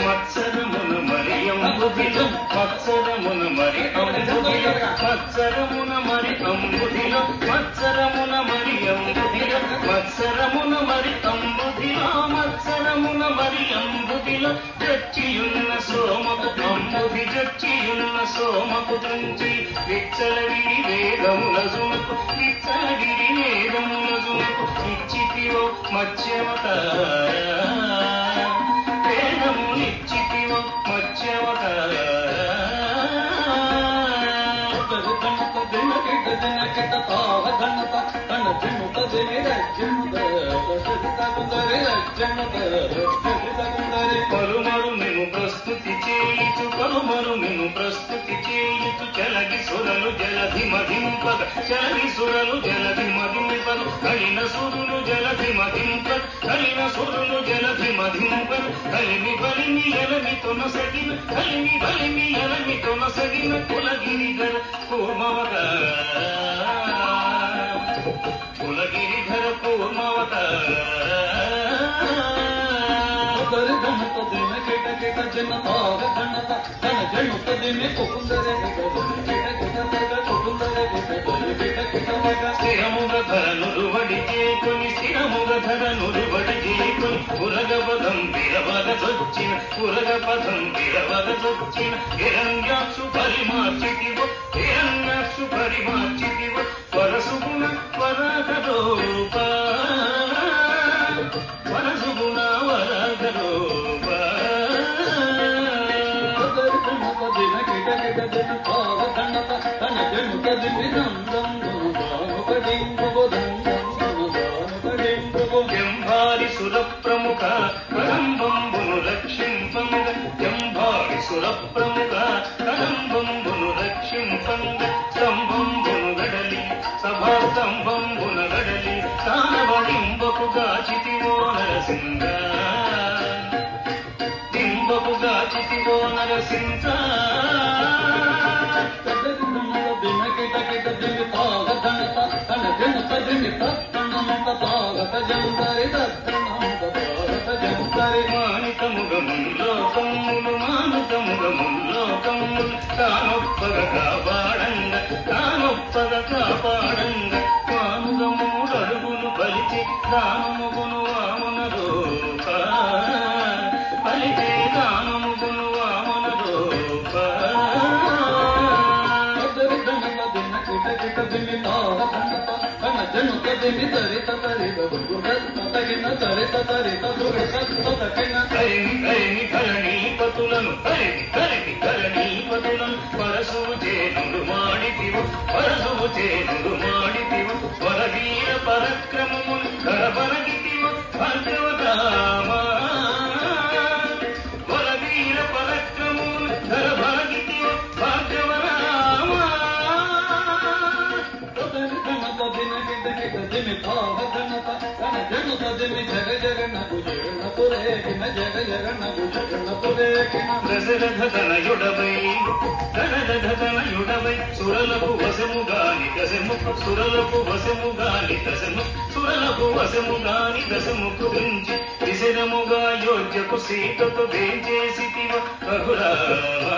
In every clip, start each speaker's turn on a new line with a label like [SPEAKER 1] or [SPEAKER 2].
[SPEAKER 1] మత్సరమున మరి అంబుధిలో మత్సరమున మరి అంబుధిలో మత్సరమున మరి అంబుధిలో మత్సరమున మరి అంబుధిలో మత్సరమున మరి అంబుధిలో మత్సరమున మరి అంబుధిలో జచ్చియున్న సోమకు అంబుధి జచ్చియున్న సోమకు తుంచి విచ్చలగిరి వేదముల జునకు విచ్చలగిరి వేదముల జునకు ఇచ్చితివో మత్స్యవత వేదమునిచ్చితివో మత్స్యవత పలుమరు నిన్ను ప్రస్తుతి చేయుచు పలుమరు నిన్ను ప్రస్తుతి చేయుచు చలగి సురలు జలధి మధింపద చలగి సురలు జలధి మధింపద కలిన సురులు జలధి మధింపద కలిన సురులు జలధి మధింపద కలిమి బలిమి ఎలమి తొనసగిన కలిమి బలిమి ఎలమి తొనసగిన కులగిరిధర కూర్మవత కులగిరిధర కూర్మవత స్థిరముగ ధరనురువడి చేకొని స్థిరముగ ధరనురువడి చేకొని పురగపదం విరవగొచ్చిన పురగపదం విరవగొచ్చిన హిరణ్యాక్షు పరిమార్చితివో హిరణ్యాక్షు పరిమార్చితివో పరసుగుణ వరగరూప పరసుగుణ వరగరూప జంభారి సుర ప్రముఖ కదంబంబును రక్షింపంగ జంభారి సుర ప్రముఖ కదంబంబును రక్షింపంగ స్తంభంబును గడలి సభా స్తంభంబున గడలి తానవడింబకుగా చితివో నరసింగ దింబకుగా చితివో నరసింగ మానితముగముల్లోకములు మానుతముగముల్లోకములు తానొప్పగ కాపాడంగ తానొప్పగ కాపాడంగ మానుగమూడడుగులు బలిచి దానముగును వామన రూప బలిచే దానముగును వామన రూప ధరణీపతులను పరశువు చేనుడు మాడితివు పరశువు చేనుడు మాడితివు వరవీర పరక్రమములు కరబరగితివు భార్గవరామ వరవీర పరక్రమములు కరబరగితివు భార్గవరామ దశరథతనయుడవై సురలకు వశముగాని దశముఖు సురలకు వశముగాని దశము సురలకు వశముగాని దశముఖు గురించి విశరముగా యోధ్యకు సీతతో వేంచేసితివ రఘురామ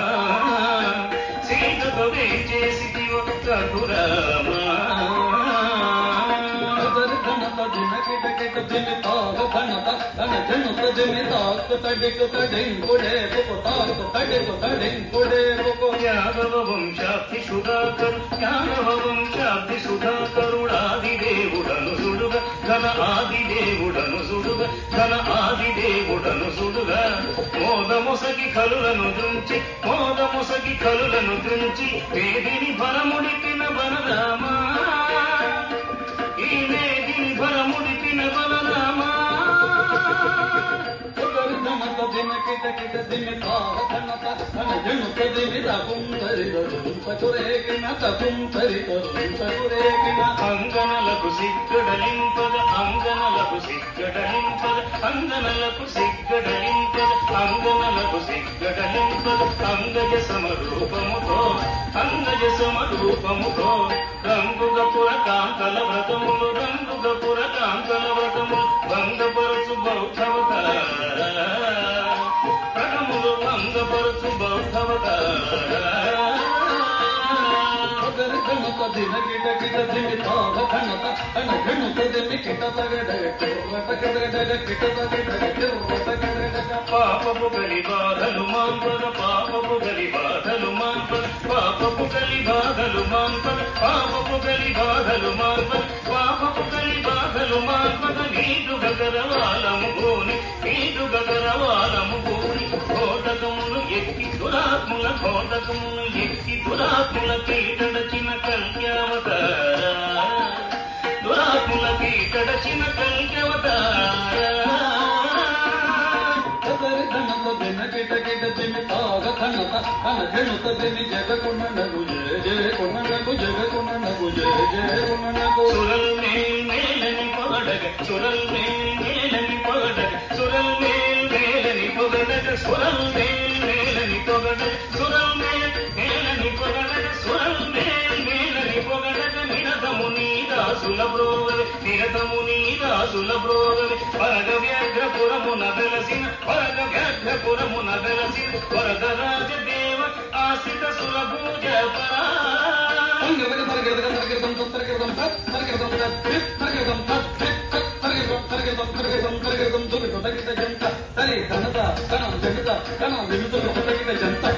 [SPEAKER 1] సీతతో వేంచేసితివ రఘురామ యాదవ వంశాబ్ది సుధాకరు యాదవ వంశాబ్ది సుధాకరుడాదిదేవుడను సుడుగ ఘన ఆదిదేవుడను సుడుగ ఘన ఆదిదేవుడను సుడుగ మోదముసగి కలులను దృంచి మోదముసగి కలులను దృంచి వేదిని భరముడిపిన బలరామ అంగనలకు సిగ్గడలింపద అంగనలకు సిగ్గడలింపద అంగనలకు సిగ్గడలింపద అంగనలకు సిగ్గడలింపద అంగజ సమరూపముతో అంగజ సమరూపముతో రంగుగ పురకాంతల వ్రతములు రంగుగ పురకాంతల వ్రతములు భంగపరచు బౌద్ధవతార ప్రణములు భంగపరచు బౌద్ధవతార
[SPEAKER 2] ఘనత దిన గిట గిట దిమి తాగ ఘనత అన ఘనత దిమి కిట తగడ కిట తగడ కిట తగడ
[SPEAKER 1] పాపపు గలి బాధలు మాంపద పాపపు గలి బాధలు మాంపద పాపపు గలి బాధలు మాంపద పాపపు గలి బాధలు మాంపద పాపపు గలి బాధలు మాంపద నీదు గగరవాలము గోని నీదు గగరవాలము గోని కోటకములు ఎక్కి దురాత్ముల కోటకములు ఎక్కి దురాత్ముల పీటడచిన కల్క్యావతార దురాత్ముల పీటడచిన కల్క్యావతార
[SPEAKER 2] ఘనత దిన గిట గిట దిమి తాగ ఘనత అన ఘనత దిమి జగకుననగు జయ కుననగు జగకుననగు జయ కుననగు
[SPEAKER 1] சுரல் மேல் மேலனி பகடக சுரல் மேல் மேலனி பகடக சுரல் மேல் மேலனி பகடக சுரல் மேல் மேலனி பகடக சுரல் மேல் மேலனி பகடக சுரல் மேல் மேலனி பகடக நிரதము నీదాసుల బ్రోవె నిరతము నీదాసుల బ్రోవె వరద వ్యాఘ్రపురమున వెలసిన వరద వ్యాఘ్రపురమున వెలసిన వరదరాజ దేవ ఆశ్రిత సురభూజ పరా
[SPEAKER 2] జంట